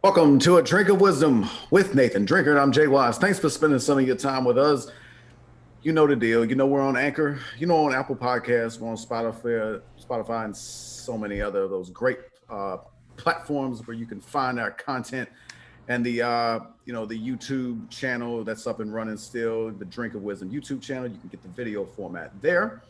Welcome to A Drink of Wisdom with Nathan Drinker. I'm Jay Wise. Thanks for spending some of your time with us. You know the deal. You know we're on Anchor. You know on Apple Podcasts. We're on Spotify, and so many other of those great platforms where you can find our content. And the YouTube channel that's up and running still, the Drink of Wisdom YouTube channel. You can get the video format there.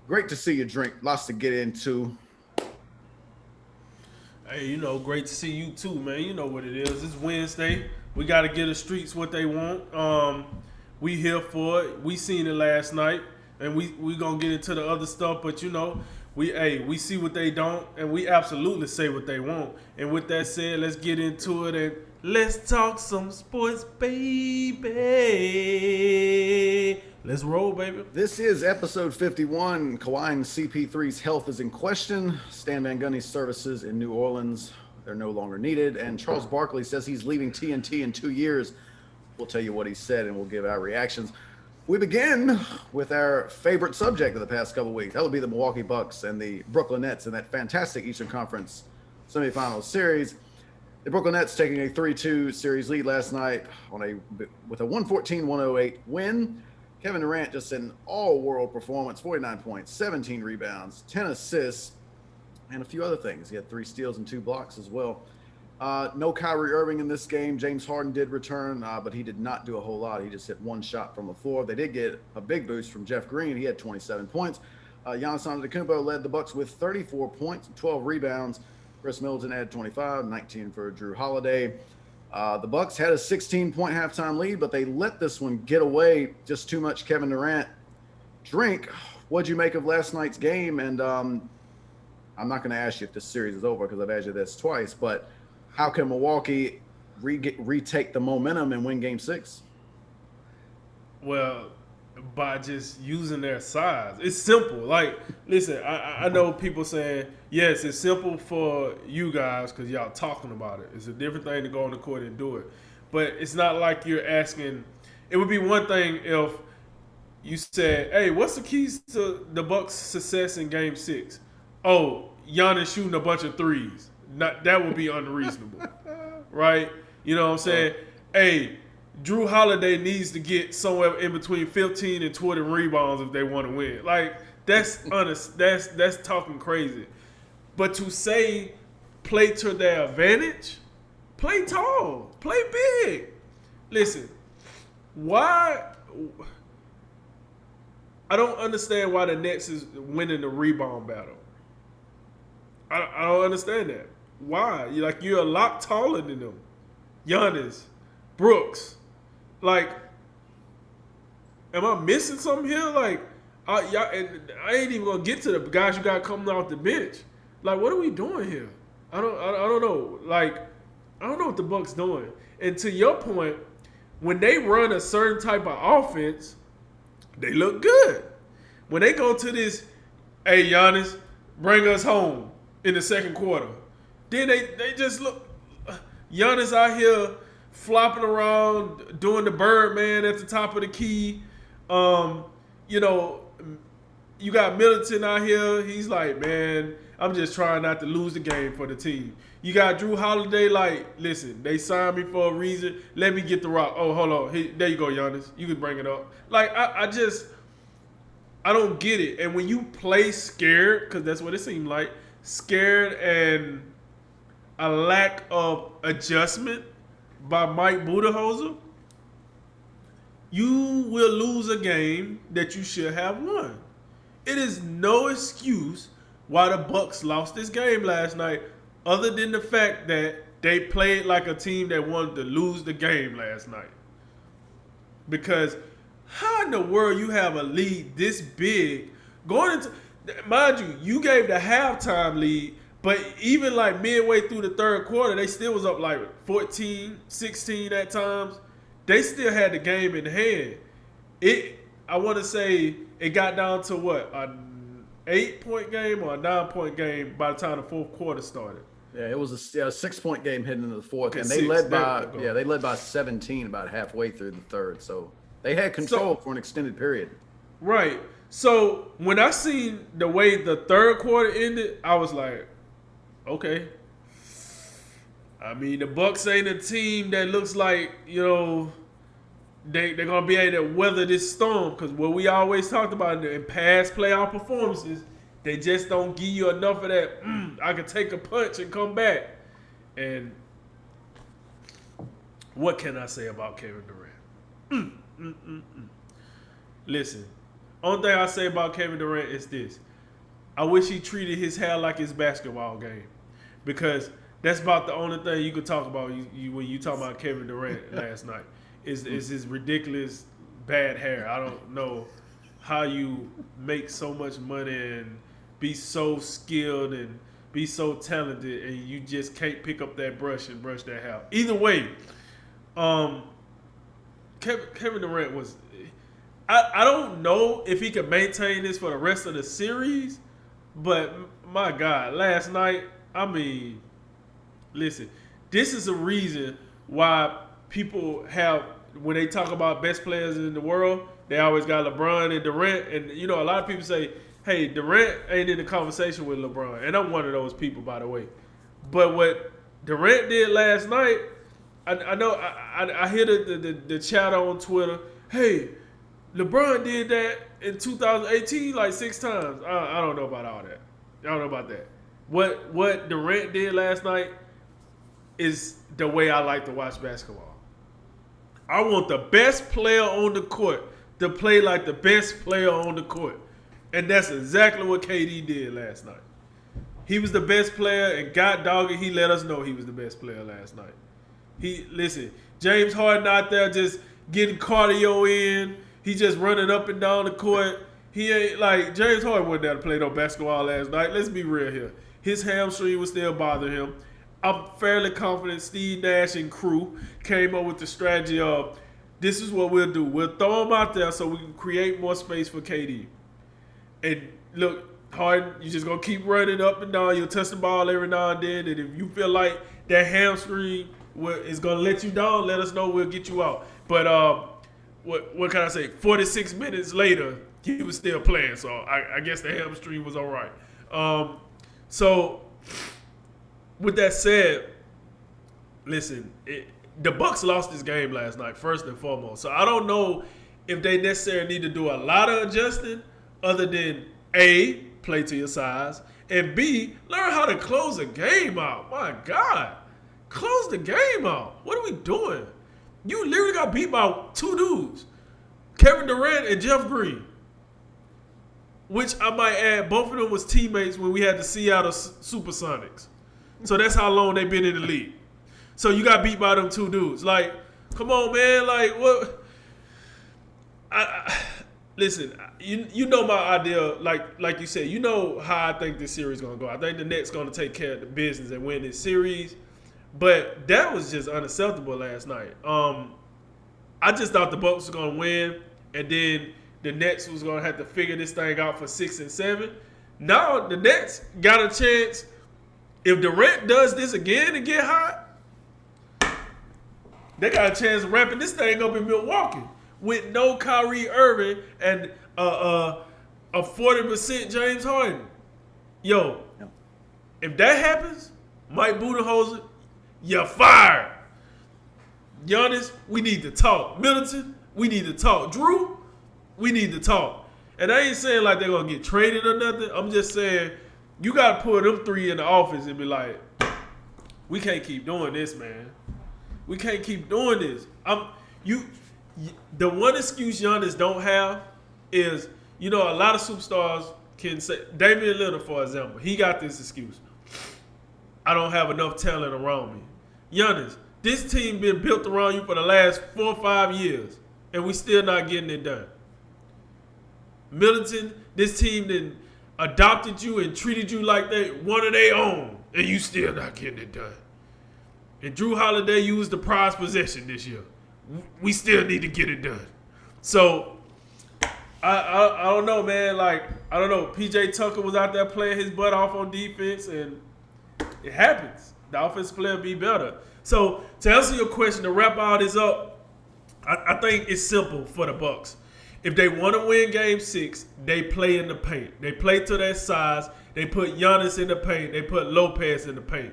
Great to see you drink. Lots to get into. Hey, great to see you too, man. You know what it is. It's Wednesday. We got to get the streets what they want. We here for it. We seen it last night, and we gonna get into the other stuff. But we see what they don't, and we absolutely say what they want. And with that said, let's get into it and let's talk some sports, baby. Let's roll, baby. This is episode 51. Kawhi and CP3's health is in question. Stan Van Gundy's services in New Orleans, they're no longer needed. And Charles Barkley says he's leaving TNT in 2 years. We'll tell you what he said and we'll give our reactions. We begin with our favorite subject of the past couple of weeks. That would be the Milwaukee Bucks and the Brooklyn Nets in that fantastic Eastern Conference semifinal series. The Brooklyn Nets taking a 3-2 series lead last night with a 114-108 win. Kevin Durant just an all-world performance, 49 points, 17 rebounds, 10 assists, and a few other things. He had 3 steals and 2 blocks as well. No Kyrie Irving in this game. James Harden did return, but he did not do a whole lot. He just hit 1 shot from the floor. They did get a big boost from Jeff Green. He had 27 points. Giannis Antetokounmpo led the Bucks with 34 points and 12 rebounds. Chris Middleton had 25, 19 for Drew Holiday. The Bucks had a 16-point halftime lead, but they let this one get away. Just too much Kevin Durant drink. What'd you make of last night's game? And I'm not going to ask you if this series is over because I've asked you this twice, but how can Milwaukee retake the momentum and win Game 6? Well, by just using their size. It's simple. Like, listen, I know people saying, yes, it's simple for you guys because y'all talking about it. It's a different thing to go on the court and do it. But it's not like you're asking. It would be one thing if you said, hey, what's the keys to the Bucks' success in Game 6? Oh, Giannis shooting a bunch of threes. That would be unreasonable, right? You know what I'm saying? Hey, Drew Holiday needs to get somewhere in between 15 and 20 rebounds if they want to win. Like, that's honest. That's talking crazy. But to say play to their advantage, play tall, play big. Listen, why? I don't understand why the Nets is winning the rebound battle. I don't understand that. Why? You're a lot taller than them. Giannis, Brooks. Like, am I missing something here? Like, I ain't even gonna get to the guys you got coming off the bench. Like, what are we doing here? I don't know. Like, I don't know what the Bucks doing. And to your point, when they run a certain type of offense, they look good. When they go to this, hey Giannis, bring us home in the second quarter, then they just look. Giannis out here flopping around, doing the Birdman at the top of the key. You know, you got Middleton out here. He's like, man, I'm just trying not to lose the game for the team. You got Drew Holiday, like, listen, they signed me for a reason. Let me get the rock. Oh, hold on. There you go, Giannis. You can bring it up. Like, I don't get it. And when you play scared, because that's what it seemed like, scared and a lack of adjustment by Mike Budenholzer, you will lose a game that you should have won. It is no excuse why the Bucks lost this game last night, other than the fact that they played like a team that wanted to lose the game last night. Because how in the world you have a lead this big going into, mind you, you gave the halftime lead, but even like midway through the third quarter, they still was up like 14, 16 at times. They still had the game in hand. I want to say it got down to what, an 8-point game or a 9-point game by the time the fourth quarter started. Yeah, it was a 6-point game heading into the fourth, Okay, and they led by 17 about halfway through the third. So they had control for an extended period. Right. So when I seen the way the third quarter ended, I was like, okay, I mean, the Bucks ain't a team that looks like, they're going to be able to weather this storm, because what we always talked about in past playoff performances, they just don't give you enough of that, I can take a punch and come back. And what can I say about Kevin Durant? Listen, only thing I say about Kevin Durant is this. I wish he treated his hair like his basketball game, because that's about the only thing you could talk about when you talk about Kevin Durant last night is his ridiculous bad hair. I don't know how you make so much money and be so skilled and be so talented and you just can't pick up that brush and brush that hair. Either way, Kevin Durant was. I don't know if he can maintain this for the rest of the series, but my God, last night, I mean, listen, this is a reason why people have, when they talk about best players in the world, they always got LeBron and Durant. And, a lot of people say, hey, Durant ain't in the conversation with LeBron. And I'm one of those people, by the way. But what Durant did last night, I know I hear the chatter on Twitter, hey, LeBron did that in 2018 like 6 times. I don't know about all that. I don't know about that. What Durant did last night is the way I like to watch basketball. I want the best player on the court to play like the best player on the court. And that's exactly what KD did last night. He was the best player, and God dog it, he let us know he was the best player last night. James Harden out there just getting cardio in. He just running up and down the court. He ain't like James Harden wasn't there to play no basketball last night. Let's be real here. His hamstring was still bothering him. I'm fairly confident Steve Nash and crew came up with the strategy of this is what we'll do. We'll throw him out there so we can create more space for KD. And look, Harden, you're just going to keep running up and down. You'll touch the ball every now and then. And if you feel like that hamstring is going to let you down, let us know. We'll get you out. But what can I say? 46 minutes later, he was still playing. So I guess the hamstring was all right. So with that said, listen, the Bucks lost this game last night, first and foremost. So I don't know if they necessarily need to do a lot of adjusting other than A, play to your size, and B, learn how to close a game out. My God. Close the game out. What are we doing? You literally got beat by 2 dudes, Kevin Durant and Jeff Green, which I might add, both of them was teammates when we had the Seattle Supersonics. So that's how long they've been in the league. So you got beat by them 2 dudes. Like, come on, man. Like, what? Listen, you know my idea, like you said, you know how I think this series is going to go. I think the Nets going to take care of the business and win this series. But that was just unacceptable last night. I just thought the Bucks were going to win, and then the Nets was going to have to figure this thing out for 6 and 7. Now the Nets got a chance. If Durant does this again and get hot, they got a chance of wrapping this thing up in Milwaukee with no Kyrie Irving and a 40% James Harden. Yo, if that happens, Mike Budenholzer, you're fired. Giannis, we need to talk. Middleton, we need to talk. Drew, we need to talk. And I ain't saying like they're going to get traded or nothing. I'm just saying you got to put them 3 in the office and be like, we can't keep doing this, man. We can't keep doing this. The one excuse Giannis don't have is, a lot of superstars can say, Damian Lillard, for example, he got this excuse. I don't have enough talent around me. Giannis, this team been built around you for the last 4 or 5 years, and we still not getting it done. Middleton, this team then adopted you and treated you like they one of their own, and you still not getting it done. And Drew Holiday, you was the prized possession this year. We still need to get it done. So, I don't know, man. Like, I don't know. PJ Tucker was out there playing his butt off on defense, and it happens. The offensive player be better. So, to answer your question, to wrap all this up, I think it's simple for the Bucks. If they want to win Game 6, they play in the paint. They play to their size. They put Giannis in the paint. They put Lopez in the paint.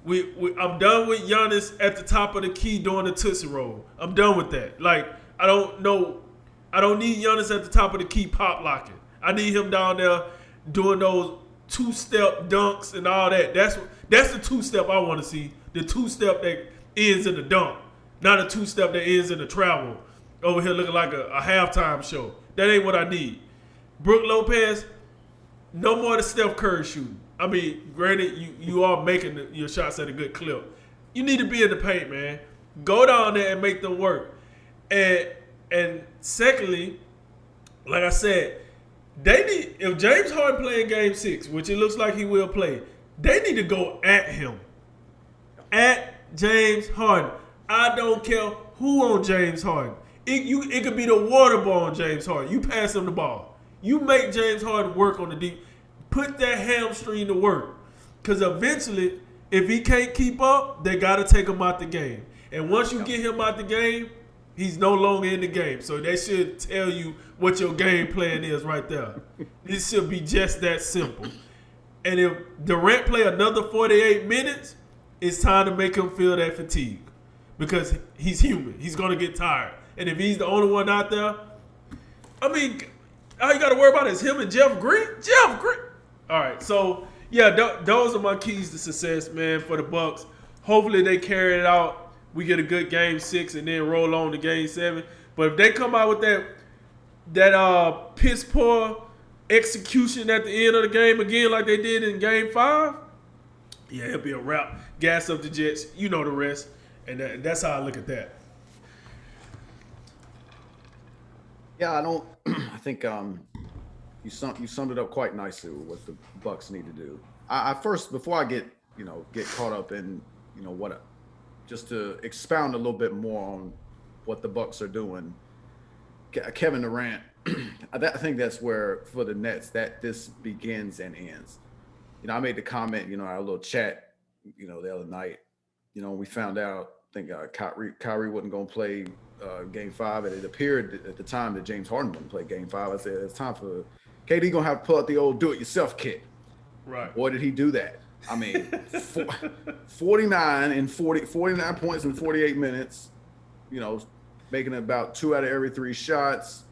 I'm done with Giannis at the top of the key doing the Tootsie Roll. I'm done with that. Like, I don't need Giannis at the top of the key pop locking. I need him down there doing those two-step dunks and all that. That's the two-step I want to see. The two-step that ends in the dunk, not a two-step that ends in the travel. Over here looking like a halftime show. That ain't what I need. Brook Lopez, no more the Steph Curry shooting. I mean, granted, you are making your shots at a good clip. You need to be in the paint, man. Go down there and make them work. And secondly, like I said, they need, if James Harden playing Game 6, which it looks like he will play, they need to go at him. At James Harden. I don't care who on James Harden. It could be the water ball on James Harden. You pass him the ball. You make James Harden work on the deep. Put that hamstring to work. Because eventually, if he can't keep up, they got to take him out the game. And once you get him out the game, he's no longer in the game. So they should tell you what your game plan is right there. It should be just that simple. And if Durant play another 48 minutes, it's time to make him feel that fatigue. Because he's human. He's going to get tired. And if he's the only one out there, I mean, all you got to worry about is him and Jeff Green. Jeff Green. All right, so yeah, those are my keys to success, man, for the Bucks. Hopefully they carry it out. We get a good Game 6 and then roll on to Game 7. But if they come out with that piss poor execution at the end of the game again, like they did in Game 5, yeah, it'll be a wrap. Gas up the Jets, you know the rest, and that's how I look at that. Yeah, I think you summed it up quite nicely with what the Bucks need to do. I first, before I get caught up in just to expound a little bit more on what the Bucks are doing. Kevin Durant, I think that's where for the Nets that this begins and ends. I made the comment, our little chat, the other night. We found out, I think Kyrie wasn't going to play Game 5, and it appeared at the time that James Harden wouldn't play Game 5. I said it's time for KD gonna have to pull out the old do-it-yourself kit. Right. Boy, did he do that. I mean, 49 points in 48 minutes, making about 2 out of every 3 shots,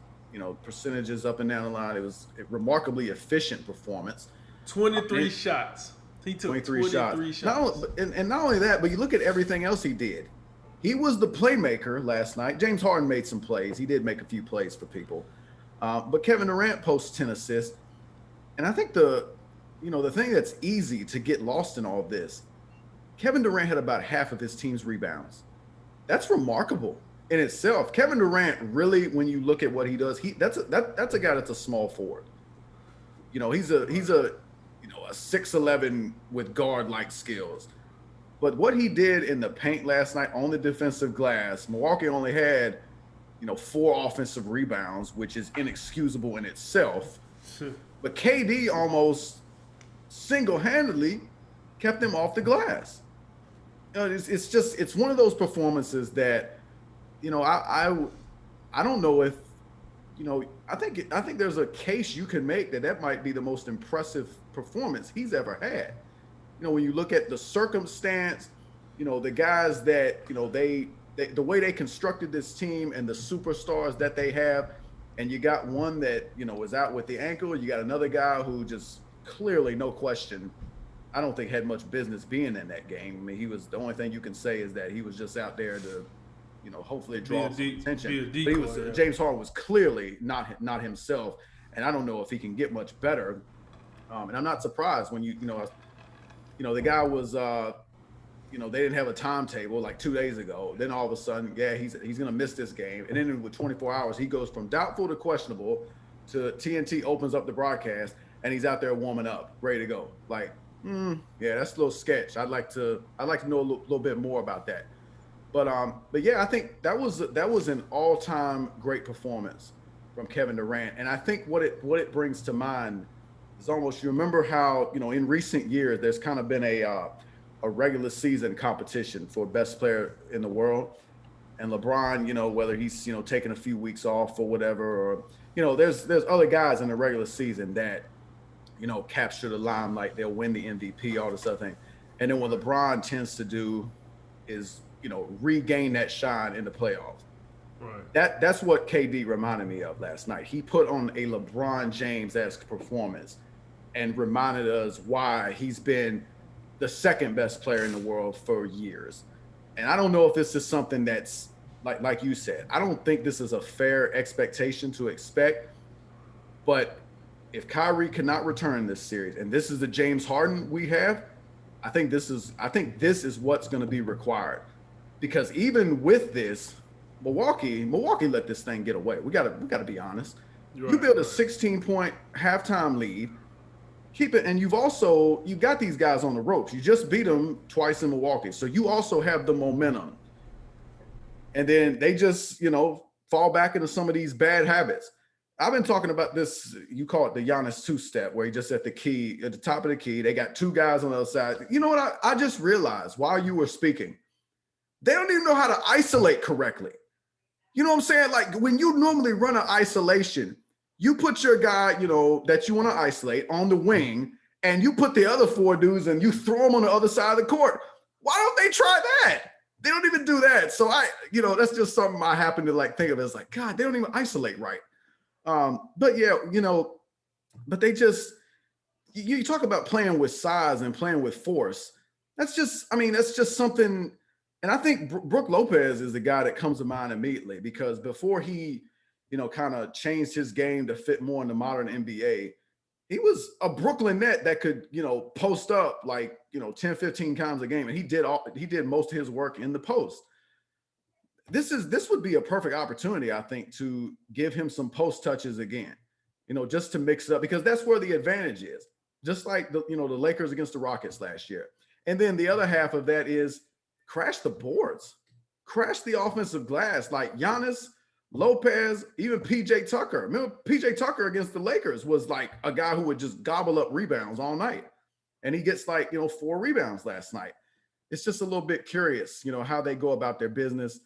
percentages up and down the line. It was a remarkably efficient performance. 23 shots. He took 23 shots. Not only that, but you look at everything else he did. He was the playmaker last night. James Harden made some plays. He did make a few plays for people. But Kevin Durant posts 10 assists. And I think the thing that's easy to get lost in all of this, Kevin Durant had about half of his team's rebounds. That's remarkable in itself. Kevin Durant really, when you look at what he does, that's a guy that's a small forward. He's a 6'11" with guard-like skills. But what he did in the paint last night on the defensive glass, Milwaukee only had, 4 offensive rebounds, which is inexcusable in itself. But KD almost single-handedly kept them off the glass. It's one of those performances that, I don't know if, I think there's a case you can make that might be the most impressive performance he's ever had. When you look at the circumstance, the guys that, the way they constructed this team and the superstars that they have, and you got one that, was out with the ankle. You got another guy who just clearly, no question, I don't think had much business being in that game. I mean, he was, the only thing you can say is that he was just out there to, hopefully draw some attention. But James Harden was clearly not himself, and I don't know if he can get much better. And I'm not surprised when the guy was, they didn't have a timetable like 2 days ago. Then all of a sudden, he's going to miss this game. And then with 24 hours, he goes from doubtful to questionable to TNT opens up the broadcast, and he's out there warming up, ready to go. Like, that's a little sketch. I'd like to know a little bit more about that. But yeah, I think that was an all-time great performance from Kevin Durant. And I think what it brings to mind is almost, you remember how, in recent years, there's kind of been a regular season competition for best player in the world. And LeBron, whether he's, taking a few weeks off or whatever, or, there's other guys in the regular season that, capture the limelight, they'll win the MVP, all this other thing. And then what LeBron tends to do is, regain that shine in the playoffs. Right. That's what KD reminded me of last night. He put on a LeBron James-esque performance and reminded us why he's been the second best player in the world for years. And I don't know if this is something that's like you said. I don't think this is a fair expectation to expect. But if Kyrie cannot return this series, and this is the James Harden we have, I think this is what's going to be required. Because even with this, Milwaukee let this thing get away. We gotta be honest. You build a 16-point halftime lead, keep it, and you've got these guys on the ropes. You just beat them twice in Milwaukee, so you also have the momentum. And then they just fall back into some of these bad habits. I've been talking about this. You call it the Giannis two-step, where he just at the top of the key. They got two guys on the other side. You know what? I just realized while you were speaking, they don't even know how to isolate correctly. You know what I'm saying? Like when you normally run an isolation, you put your guy, that you want to isolate on the wing, and you put the other four dudes and you throw them on the other side of the court. Why don't they try that? They don't even do that. So that's just something I happen to think of as God, they don't even isolate right. But yeah, but they just, you talk about playing with size and playing with force. That's just something. And I think Brook Lopez is the guy that comes to mind immediately, because before he, kind of changed his game to fit more in the modern NBA, he was a Brooklyn net that could, post up 10, 15 times a game. And he did most of his work in the post. This would be a perfect opportunity, I think, to give him some post touches again, just to mix it up, because that's where the advantage is. Just like the Lakers against the Rockets last year. And then the other half of that is crash the boards, crash the offensive glass, like Giannis, Lopez, even PJ Tucker. Remember, PJ Tucker against the Lakers was like a guy who would just gobble up rebounds all night. And he gets 4 rebounds last night. It's just a little bit curious, how they go about their business.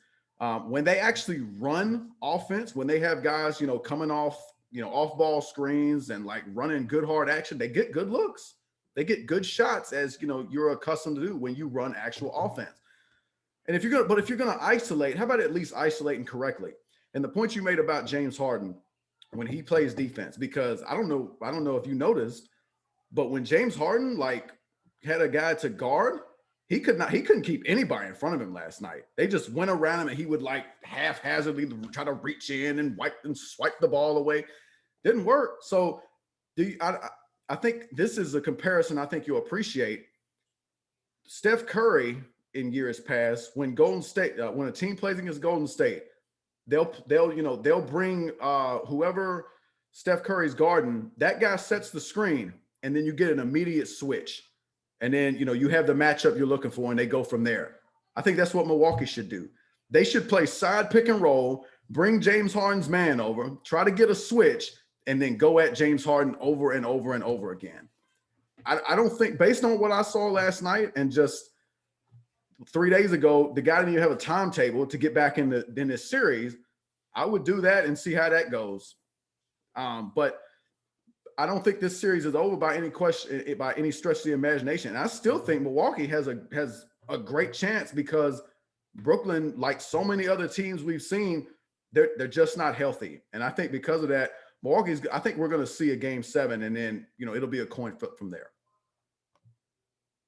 When they actually run offense, when they have guys, coming off, off ball screens and running good hard action, they get good looks. They get good shots, as you're accustomed to do when you run actual offense. And if you're gonna isolate, how about at least isolating correctly? And the point you made about James Harden when he plays defense, because I don't know if you noticed, but when James Harden had a guy to guard, he couldn't keep anybody in front of him last night. They just went around him and he would haphazardly try to reach in and swipe the ball away. Didn't work. So I think this is a comparison I think you'll appreciate. Steph Curry in years past, when Golden State, when a team plays against Golden State, they'll bring whoever Steph Curry's guarding, that guy sets the screen, and then you get an immediate switch. And then, you have the matchup you're looking for, and they go from there. I think that's what Milwaukee should do. They should play side pick and roll, bring James Harden's man over, try to get a switch, and then go at James Harden over and over and over again. I don't think, based on what I saw last night and just 3 days ago, the guy didn't even have a timetable to get back in this series. I would do that and see how that goes. But I don't think this series is over by any stretch of the imagination. And I still think Milwaukee has a great chance, because Brooklyn, like so many other teams we've seen, they're just not healthy. And I think because of that, I think we're going to see a game 7, and then, it'll be a coin flip from there.